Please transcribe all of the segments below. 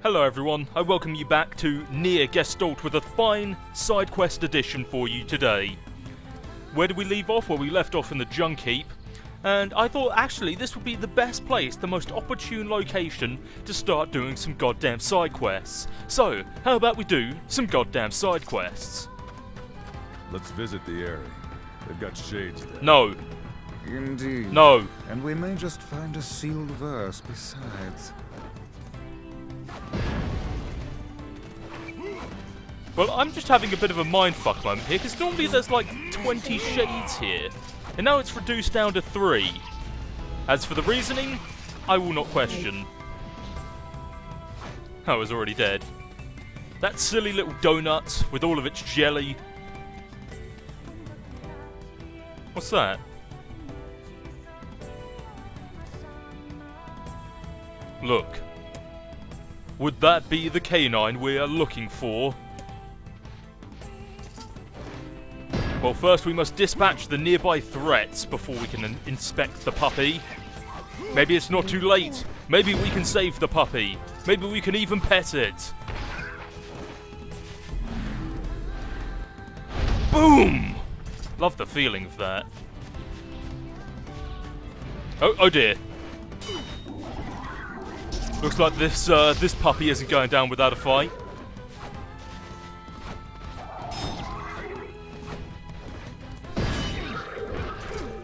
Hello everyone, I welcome you back to Nier Gestalt with a fine side quest edition for you today. Where did we leave off? Well, we left off in the junk heap, and I thought actually this would be the best place, the most opportune location to start doing some goddamn side quests. So, how about we do some goddamn side quests? Let's visit the area. They've got shades there. No. Indeed. No. And we may just find a sealed verse besides. Well, I'm just having a bit of a mindfuck moment here, because normally there's like 20 shades here, and now it's reduced down to 3. As for the reasoning, I will not question. I was already dead. That silly little donut with all of its jelly. What's that? Look. Would that be the canine we are looking for? Well, first we must dispatch the nearby threats before we can inspect the puppy. Maybe it's not too late. Maybe we can save the puppy. Maybe we can even pet it. Boom! Love the feeling of that. Oh dear. Looks like this puppy isn't going down without a fight.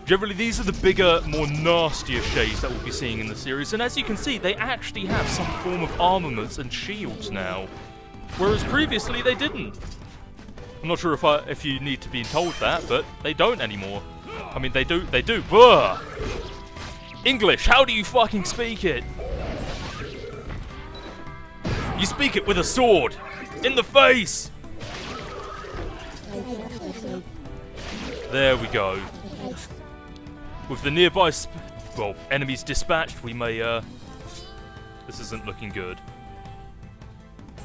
Generally, these are the bigger, more nastier shades that we'll be seeing in the series, and as you can see, they actually have some form of armaments and shields now, whereas previously they didn't. I'm not sure if you need to be told that, but they don't anymore. I mean, they do. Buh! English, how do you fucking speak it? You speak it with a sword! In the face! There we go. With the nearby enemies dispatched, we may, this isn't looking good.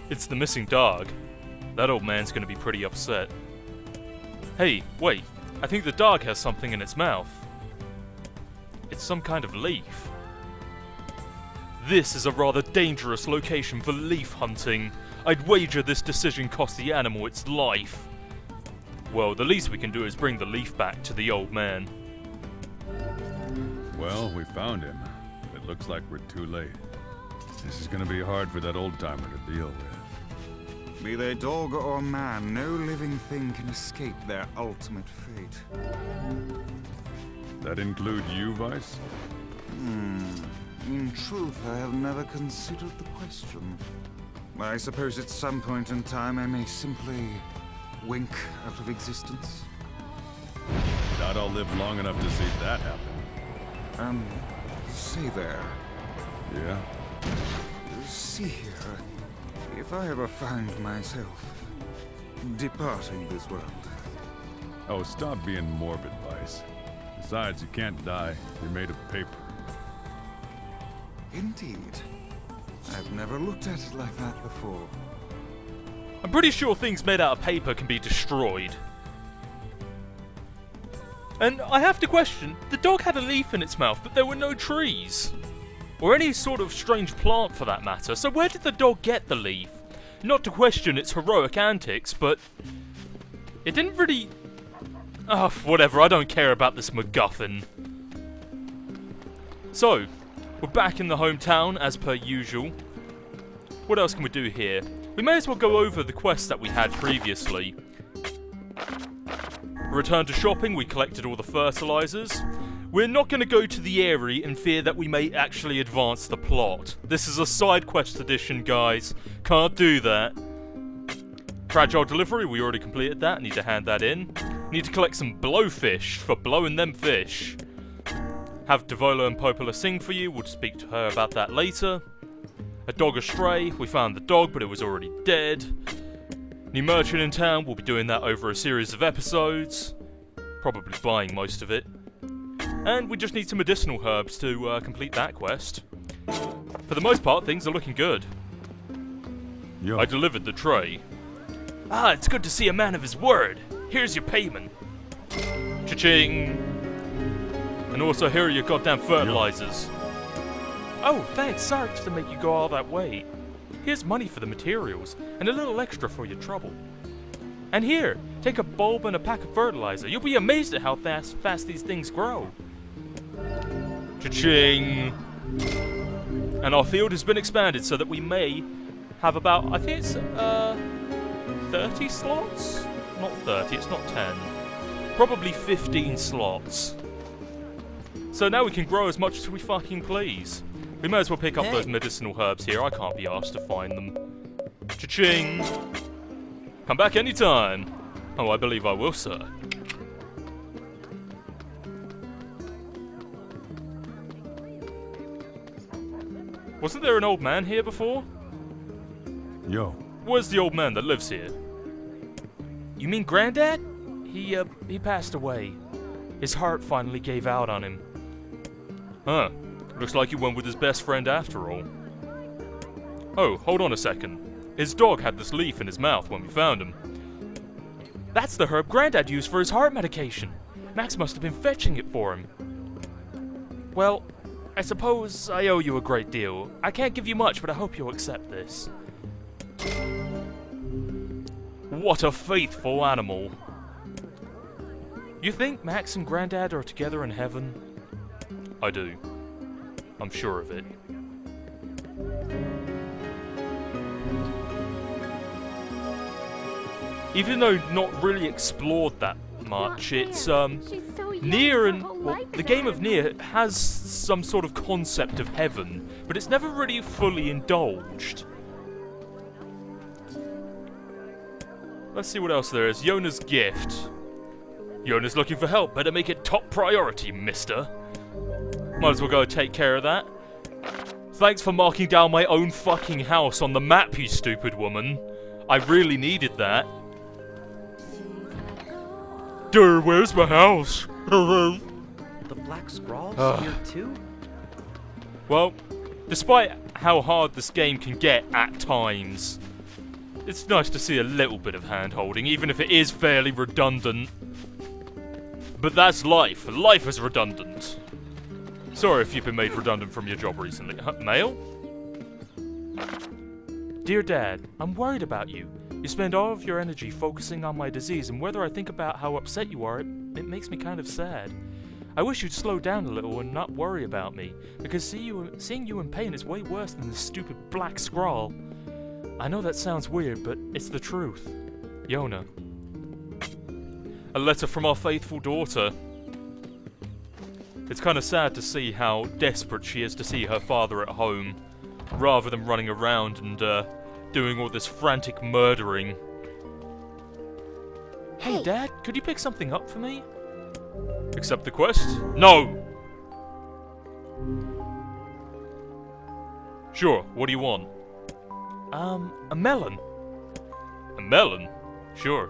It's the missing dog. That old man's gonna be pretty upset. Hey, wait. I think the dog has something in its mouth. It's some kind of leaf. This is a rather dangerous location for leaf hunting. I'd wager this decision cost the animal its life. Well, the least we can do is bring the leaf back to the old man. Well, we found him. It looks like we're too late. This is gonna be hard for that old-timer to deal with. Be they dog or man, no living thing can escape their ultimate fate. That include you, Vice? In truth, I have never considered the question. I suppose at some point in time I may simply wink out of existence. Doubt I'll live long enough to see that happen. See there. Yeah? See here. If I ever find myself departing this world. Oh, stop being morbid, Vice. Besides, you can't die. You're made of paper. Indeed. I've never looked at it like that before. I'm pretty sure things made out of paper can be destroyed. And I have to question, the dog had a leaf in its mouth, but there were no trees. Or any sort of strange plant for that matter, so where did the dog get the leaf? Not to question its heroic antics, but it didn't really... Oh, whatever, I don't care about this MacGuffin. So, we're back in the hometown, as per usual. What else can we do here? We may as well go over the quests that we had previously. Return to shopping, we collected all the fertilizers. We're not going to go to the area in fear that we may actually advance the plot. This is a side quest edition, guys. Can't do that. Fragile delivery, we already completed that. Need to hand that in. Need to collect some blowfish for blowing them fish. Have Devola and Popola sing for you. We'll speak to her about that later. A dog astray. We found the dog, but it was already dead. New merchant in town. We'll be doing that over a series of episodes. Probably buying most of it. And we just need some medicinal herbs to complete that quest. For the most part, things are looking good. Yo. I delivered the tray. Ah, it's good to see a man of his word. Here's your payment. Cha-ching. And also, here are your goddamn fertilizers. Oh, thanks. Sorry to make you go all that way. Here's money for the materials, and a little extra for your trouble. And here, take a bulb and a pack of fertilizer. You'll be amazed at how fast these things grow. Cha-ching! And our field has been expanded so that we may have about, I think it's 30 slots? Not 30, it's not 10. Probably 15 slots. So now we can grow as much as we fucking please. We may as well pick up those medicinal herbs here. I can't be asked to find them. Cha-ching! Come back anytime. Oh, I believe I will, sir. Wasn't there an old man here before? Yo. Where's the old man that lives here? You mean Granddad? He passed away. His heart finally gave out on him. Huh. Looks like he went with his best friend after all. Oh, hold on a second. His dog had this leaf in his mouth when we found him. That's the herb Granddad used for his heart medication. Max must have been fetching it for him. Well, I suppose I owe you a great deal. I can't give you much, but I hope you'll accept this. What a faithful animal. You think Max and Granddad are together in heaven? I do. I'm sure of it. Even though not really explored that much, it's Nier and the game of Nier has some sort of concept of heaven, but it's never really fully indulged. Let's see what else there is. Yona's gift. Yona's looking for help. Better make it top priority, mister. Might as well go take care of that. Thanks for marking down my own fucking house on the map, you stupid woman. I really needed that. Durr, where's my house? The black scrawls here too? Well, despite how hard this game can get at times, it's nice to see a little bit of hand-holding, even if it is fairly redundant. But that's life. Life is redundant. Sorry if you've been made redundant from your job recently. Mail? Dear Dad, I'm worried about you. You spend all of your energy focusing on my disease, and whether I think about how upset you are, it makes me kind of sad. I wish you'd slow down a little and not worry about me, because seeing you in pain is way worse than this stupid black scrawl. I know that sounds weird, but it's the truth. Yona. A letter from our faithful daughter. It's kind of sad to see how desperate she is to see her father at home, rather than running around and doing all this frantic murdering. Hey Dad, could you pick something up for me? Accept the quest? No! Sure, what do you want? A melon. A melon? Sure.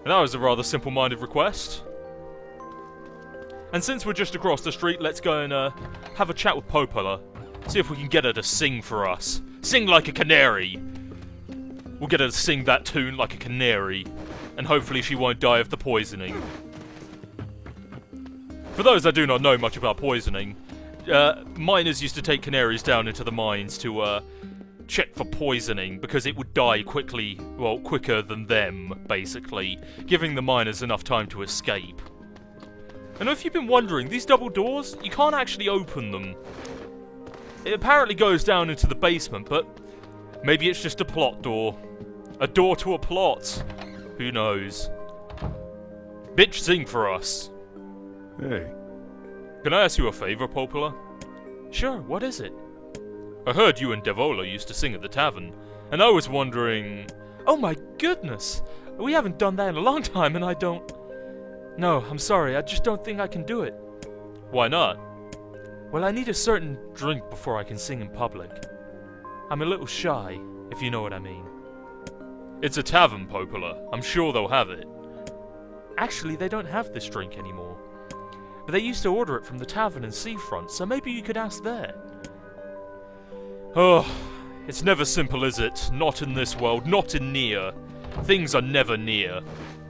That was a rather simple-minded request. And since we're just across the street, let's go and have a chat with Popola. See if we can get her to sing for us. Sing like a canary! We'll get her to sing that tune like a canary. And hopefully she won't die of the poisoning. For those that do not know much about poisoning, miners used to take canaries down into the mines to check for poisoning because it would die quickly, well, quicker than them, basically, giving the miners enough time to escape. And if you've been wondering, these double doors, you can't actually open them. It apparently goes down into the basement, but maybe it's just a plot door. A door to a plot. Who knows? Bitch, sing for us. Hey. Can I ask you a favor, Popola? Sure, what is it? I heard you and Devola used to sing at the tavern, and I was wondering... Oh my goodness! We haven't done that in a long time, and I don't... No, I'm sorry, I just don't think I can do it. Why not? Well, I need a certain drink before I can sing in public. I'm a little shy, if you know what I mean. It's a tavern, Popola. I'm sure they'll have it. Actually, they don't have this drink anymore. But they used to order it from the tavern in Seafront, so maybe you could ask there. Oh, it's never simple, is it? Not in this world, not in Nier. Things are never near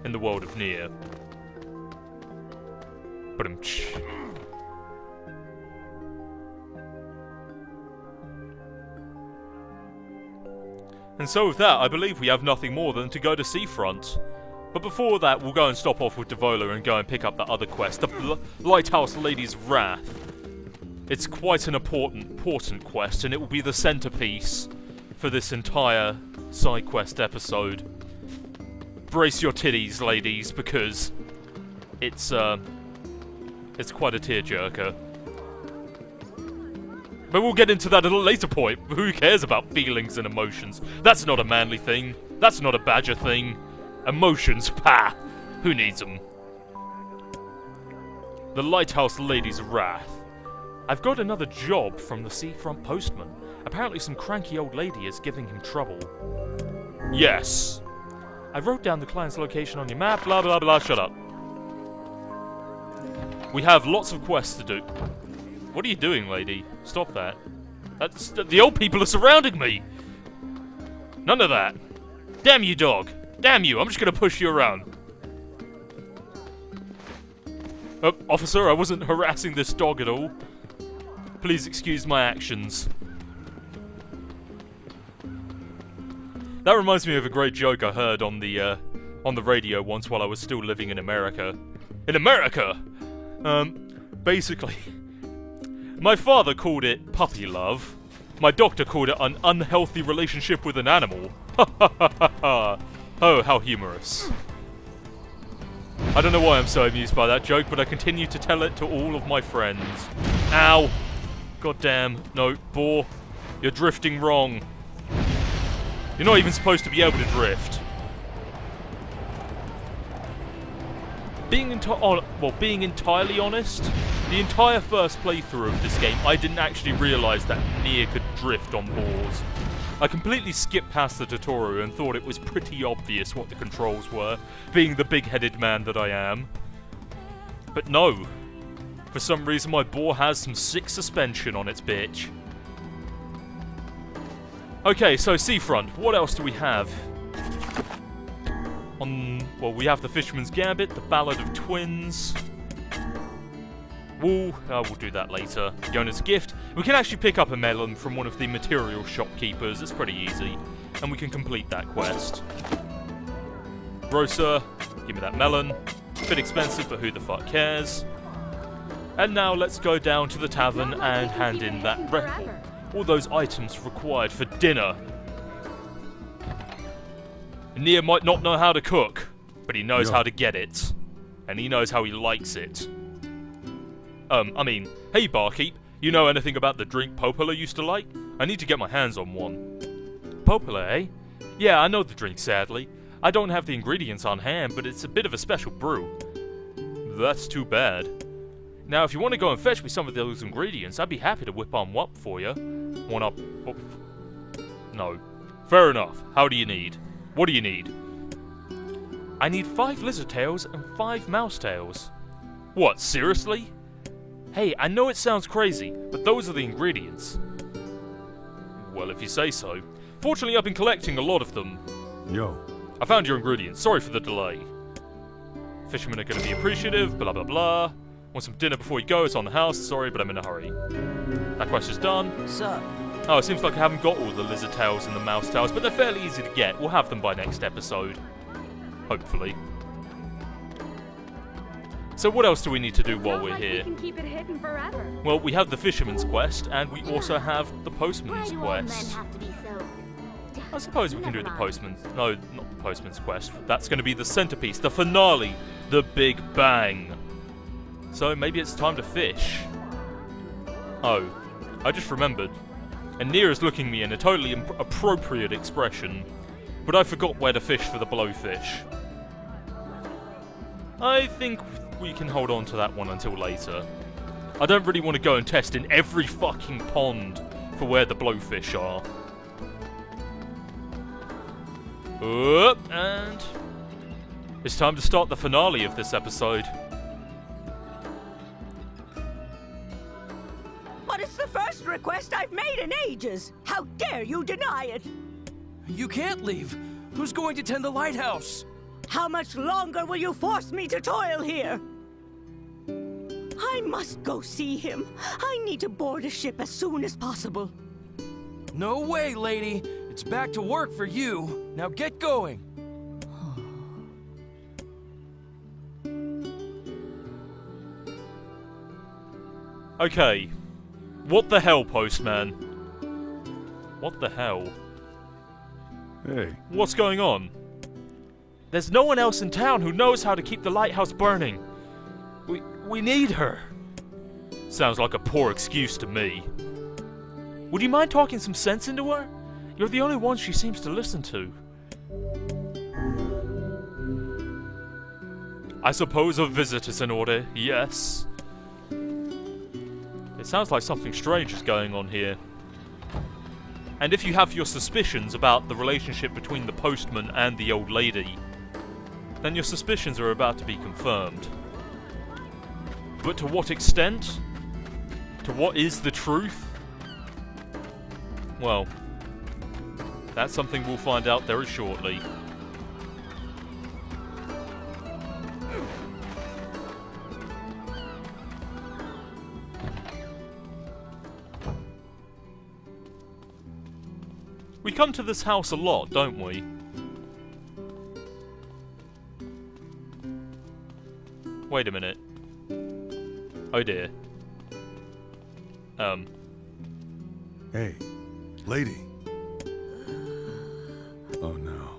in the world of Nier. Ba-dum-tsh. And so with that, I believe we have nothing more than to go to Seafront. But before that, we'll go and stop off with Devola and go and pick up that other quest, the Lighthouse Lady's Wrath. It's quite an important quest, and it will be the centerpiece for this entire side quest episode. Brace your titties, ladies, because it's quite a tearjerker. But we'll get into that at a later point. Who cares about feelings and emotions? That's not a manly thing. That's not a badger thing. Emotions, pah! Who needs them? The Lighthouse Lady's Wrath. I've got another job from the seafront postman. Apparently some cranky old lady is giving him trouble. Yes! I wrote down the client's location on your map, blah blah blah, shut up. We have lots of quests to do. What are you doing, lady? Stop that. The old people are surrounding me! None of that. Damn you, dog. Damn you, I'm just gonna push you around. Officer, I wasn't harassing this dog at all. Please excuse my actions. That reminds me of a great joke I heard on the radio once while I was still living in America. In America! Basically, my father called it puppy love. My doctor called it an unhealthy relationship with an animal. Ha ha ha ha ha. Oh, how humorous. I don't know why I'm so amused by that joke, but I continue to tell it to all of my friends. Ow! God damn. No, boar. You're drifting wrong. You're not even supposed to be able to drift. Being entirely honest, the entire first playthrough of this game, I didn't actually realise that Nier could drift on boars. I completely skipped past the tutorial and thought it was pretty obvious what the controls were, being the big-headed man that I am. But no. For some reason my boar has some sick suspension on its bitch. Okay, so Seafront, what else do we have? Well, we have the Fisherman's Gambit, the Ballad of Twins. We'll do that later. Yona's Gift. We can actually pick up a melon from one of the material shopkeepers. It's pretty easy. And we can complete that quest. Grocer, give me that melon. Bit expensive, but who the fuck cares? And now let's go down to the tavern and hand in that all those items required for dinner. Nier might not know how to cook, but he knows how to get it. And he knows how he likes it. Hey barkeep, you know anything about the drink Popola used to like? I need to get my hands on one. Popola, eh? Yeah, I know the drink, sadly. I don't have the ingredients on hand, but it's a bit of a special brew. That's too bad. Now, if you want to go and fetch me some of those ingredients, I'd be happy to whip on one for you. No. Fair enough. How do you need? What do you need? I need 5 lizard tails and 5 mouse tails. What, seriously? Hey, I know it sounds crazy, but those are the ingredients. Well, if you say so. Fortunately, I've been collecting a lot of them. Yo. I found your ingredients. Sorry for the delay. Fishermen are going to be appreciative, blah blah blah. Want some dinner before you go? It's on the house. Sorry, but I'm in a hurry. That quest is done. Sup? Oh, it seems like I haven't got all the lizard tails and the mouse tails, but they're fairly easy to get. We'll have them by next episode. Hopefully. So what else do we need to do while we're here? We can keep it hidden forever. Well, we have the Fisherman's Quest, and we also have the Postman's Quest. I suppose we can do the Postman's... No, not the Postman's Quest. That's going to be the centerpiece, the finale, the Big Bang. So maybe it's time to fish. Oh, I just remembered. And Nier is looking me in a totally appropriate expression, but I forgot where to fish for the blowfish. I think we can hold on to that one until later. I don't really want to go and test in every fucking pond for where the blowfish are. And it's time to start the finale of this episode. But it's the first request I've made in ages. How dare you deny it? You can't leave. Who's going to tend the lighthouse? How much longer will you force me to toil here? I must go see him. I need to board a ship as soon as possible. No way, lady. It's back to work for you. Now get going. Okay. What the hell, postman? What the hell? Hey, What's going on? There's no one else in town who knows how to keep the lighthouse burning. We need her. Sounds like a poor excuse to me. Would you mind talking some sense into her? You're the only one she seems to listen to. I suppose a visit is in order, yes. It sounds like something strange is going on here. And if you have your suspicions about the relationship between the postman and the old lady, then your suspicions are about to be confirmed. But to what extent? To what is the truth? Well, that's something we'll find out very shortly. We come to this house a lot, don't we? Wait a minute. Oh dear. hey, lady. Oh no.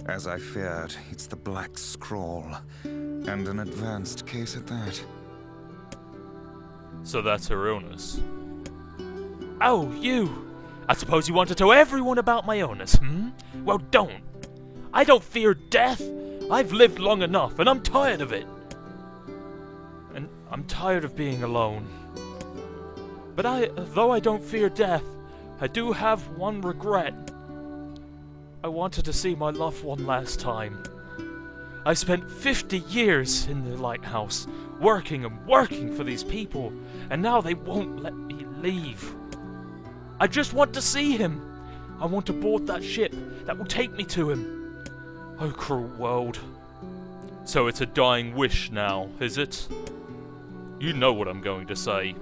As I feared, it's the Black Scrawl. And an advanced case at that. So that's her illness. Oh, you! I suppose you want to tell everyone about my illness, hmm? Well, don't. I don't fear death. I've lived long enough, and I'm tired of it. And I'm tired of being alone. But though I don't fear death, I do have one regret. I wanted to see my loved one last time. I spent 50 years in the lighthouse, working and working for these people, and now they won't let me leave. I just want to see him. I want to board that ship that will take me to him. Oh, cruel world. So it's a dying wish now, is it? You know what I'm going to say.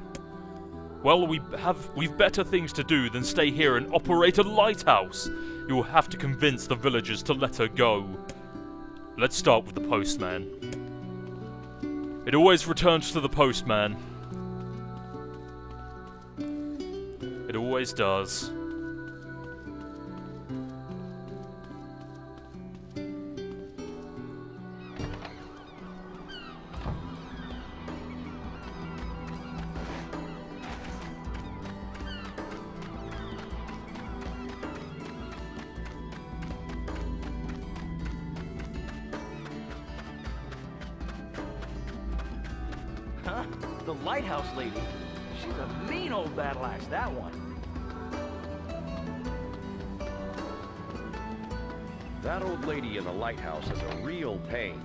Well, we've better things to do than stay here and operate a lighthouse. You will have to convince the villagers to let her go. Let's start with the postman. It always returns to the postman. It always does. Huh? The lighthouse lady. She's a mean old battle axe, that one. That old lady in the lighthouse is a real pain.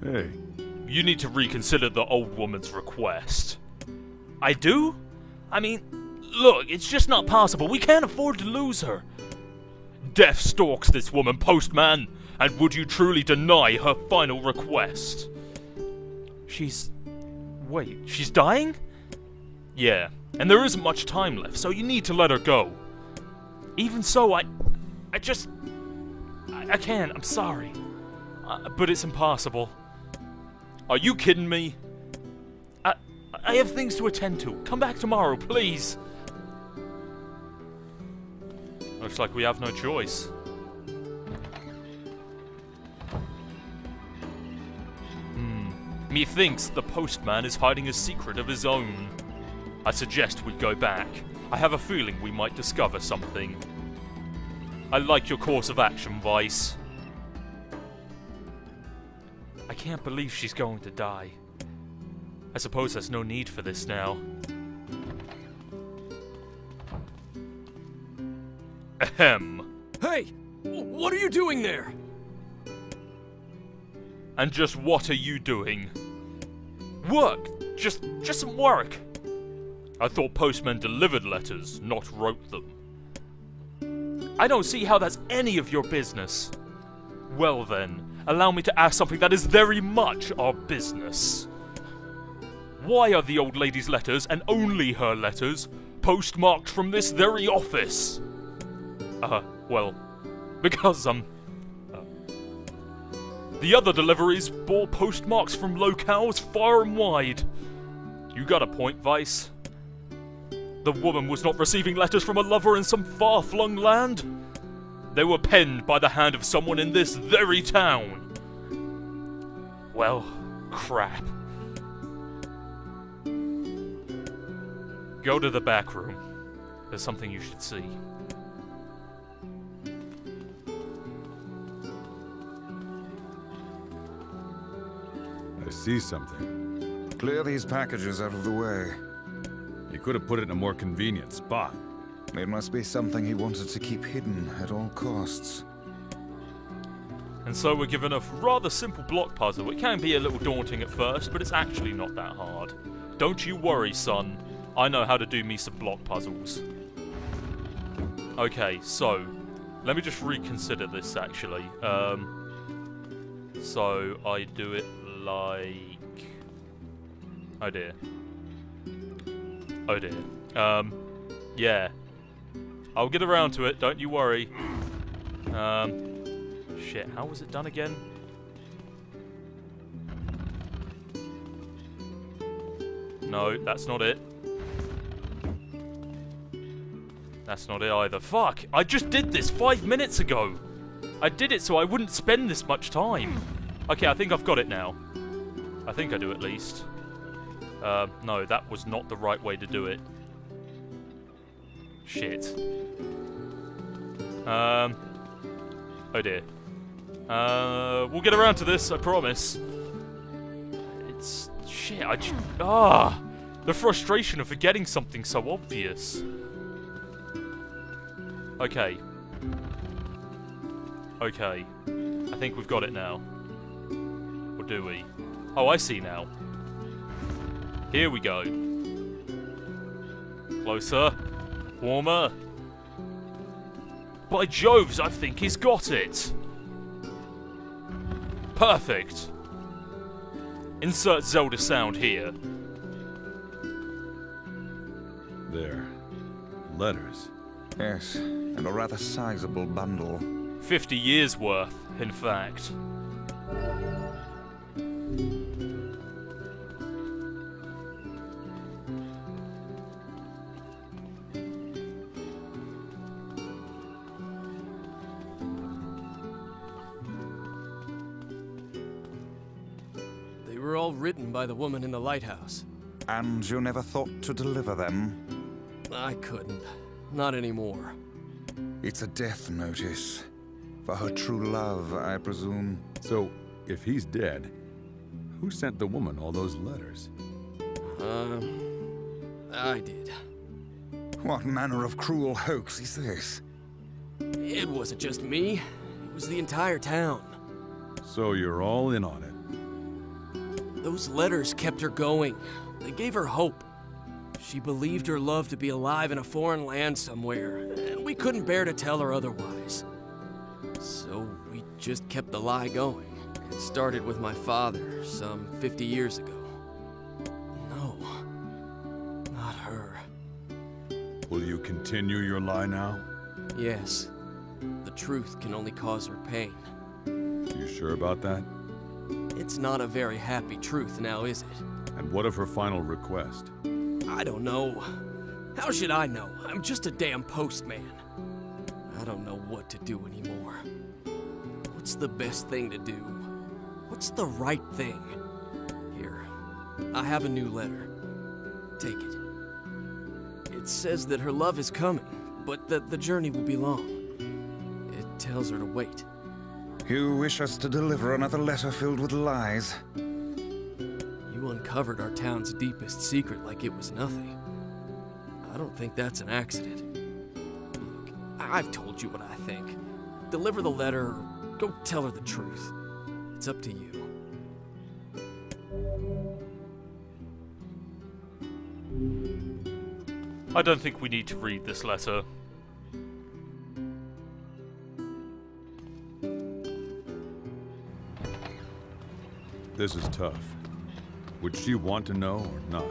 Hey, You need to reconsider the old woman's request. I do? I mean, look, it's just not possible. We can't afford to lose her. Death stalks this woman, postman, and would you truly deny her final request? Wait, she's dying? Yeah, and there isn't much time left, so you need to let her go. Even so, I can't, I'm sorry. But it's impossible. Are you kidding me? I have things to attend to. Come back tomorrow, please. Looks like we have no choice. Methinks the postman is hiding a secret of his own. I suggest we go back. I have a feeling we might discover something. I like your course of action, Vice. I can't believe she's going to die. I suppose there's no need for this now. Ahem. Hey! What are you doing there? And just what are you doing? Work! Just some work! I thought postmen delivered letters, not wrote them. I don't see how that's any of your business. Well then, allow me to ask something that is very much our business. Why are the old lady's letters, and only her letters, postmarked from this very office? Well, because, the other deliveries bore postmarks from locales far and wide. You got a point, Vice. The woman was not receiving letters from a lover in some far-flung land. They were penned by the hand of someone in this very town. Well, crap. Go to the back room. There's something you should see. I see something. Clear these packages out of the way. He could have put it in a more convenient spot. It must be something he wanted to keep hidden at all costs. And so we're given a rather simple block puzzle. It can be a little daunting at first, but it's actually not that hard. Don't you worry, son. I know how to do me some block puzzles. Okay, so let me just reconsider this actually. So I do it like... Oh dear. Oh dear. Yeah. I'll get around to it, don't you worry. Shit, how was it done again? No, that's not it. That's not it either. Fuck! I just did this 5 minutes ago! I did it so I wouldn't spend this much time. Okay, I think I've got it now. I think I do at least. No, that was not the right way to do it. Shit. Oh dear. We'll get around to this, I promise. It's... shit, I just... the frustration of forgetting something so obvious. Okay. Okay. I think we've got it now. Or do we? Oh, I see now. Here we go. Closer. Warmer. By Joves, I think he's got it. Perfect. Insert Zelda sound here. There. Letters. Yes, and a rather sizable bundle. 50 years worth, in fact. They were all written by the woman in the lighthouse. And you never thought to deliver them? I couldn't. Not anymore. It's a death notice. For her true love, I presume. So, if he's dead, who sent the woman all those letters? I did. What manner of cruel hoax is this? It wasn't just me. It was the entire town. So you're all in on it. Those letters kept her going. They gave her hope. She believed her love to be alive in a foreign land somewhere, and we couldn't bear to tell her otherwise. So we just kept the lie going. It started with my father some 50 years ago. No, not her. Will you continue your lie now? Yes, the truth can only cause her pain. You sure about that? It's not a very happy truth now, is it? And what of her final request? I don't know. How should I know? I'm just a damn postman. I don't know what to do anymore. What's the best thing to do? What's the right thing? Here, I have a new letter. Take it. It says that her love is coming, but that the journey will be long. It tells her to wait. You wish us to deliver another letter filled with lies? You uncovered our town's deepest secret like it was nothing. I don't think that's an accident. Look, I've told you what I think. Deliver the letter, or go tell her the truth. It's up to you. I don't think we need to read this letter. This is tough. Would she want to know or not?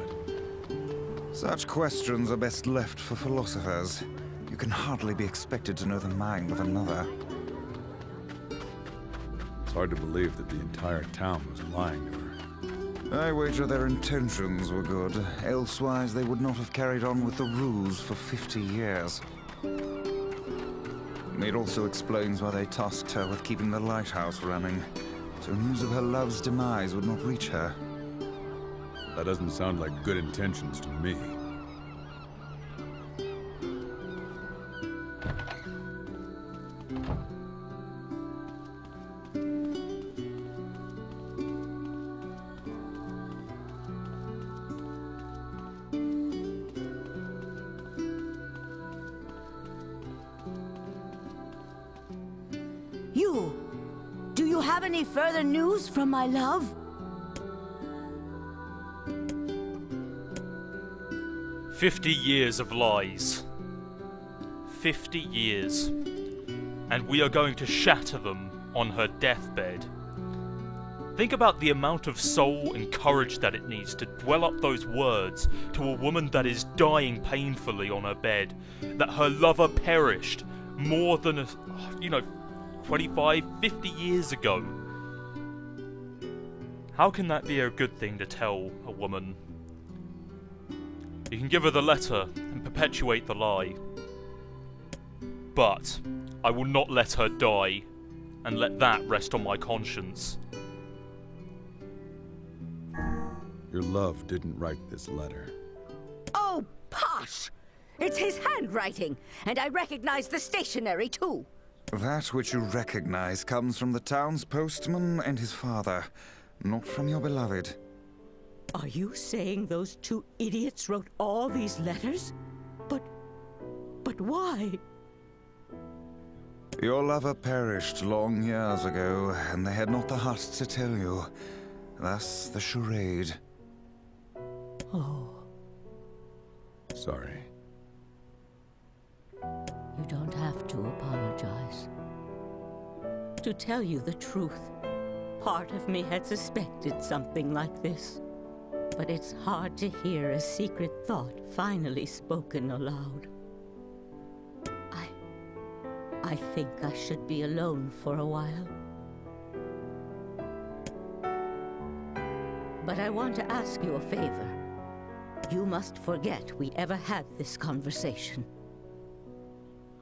Such questions are best left for philosophers. You can hardly be expected to know the mind of another. It's hard to believe that the entire town was lying to her. I wager their intentions were good. Elsewise, they would not have carried on with the ruse for 50 years. It also explains why they tasked her with keeping the lighthouse running, so news of her love's demise would not reach her. That doesn't sound like good intentions to me. Do you have any further news from my love? 50 years of lies. 50 years. And we are going to shatter them on her deathbed. Think about the amount of soul and courage that it needs to dwell up those words to a woman that is dying painfully on her bed, that her lover perished more than 25, 50 years ago. How can that be a good thing to tell a woman? You can give her the letter and perpetuate the lie. But I will not let her die and let that rest on my conscience. Your love didn't write this letter. Oh, posh! It's his handwriting, and I recognize the stationery, too. That which you recognize comes from the town's postman and his father, not from your beloved. Are you saying those two idiots wrote all these letters? But why? Your lover perished long years ago, and they had not the heart to tell you. Thus the charade. Oh, Sorry. you don't have to apologize. To tell you the truth, part of me had suspected something like this. But it's hard to hear a secret thought finally spoken aloud. I think I should be alone for a while. But I want to ask you a favor. You must forget we ever had this conversation.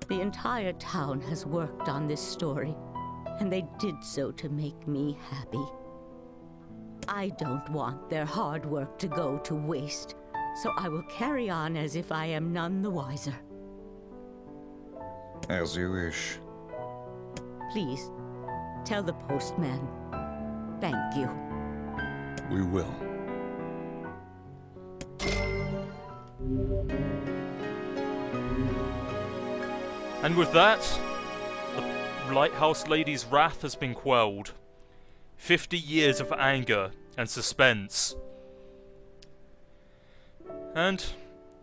The entire town has worked on this story, and they did so to make me happy. I don't want their hard work to go to waste, so I will carry on as if I am none the wiser. As you wish. Please, tell the postman. Thank you. We will. And with that, the Lighthouse Lady's wrath has been quelled. 50 years of anger and suspense. And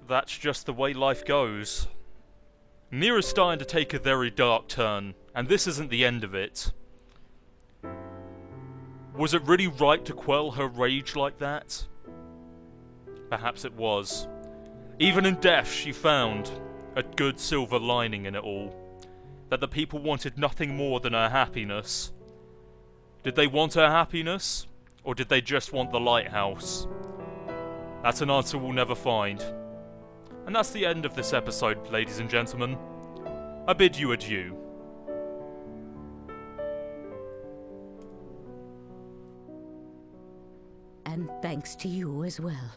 that's just the way life goes. Nier is starting to take a very dark turn, and this isn't the end of it. Was it really right to quell her rage like that? Perhaps it was. Even in death, she found a good silver lining in it all. That the people wanted nothing more than her happiness. Did they want her happiness? Or did they just want the lighthouse? That's an answer we'll never find. And that's the end of this episode, ladies and gentlemen. I bid you adieu. And thanks to you as well.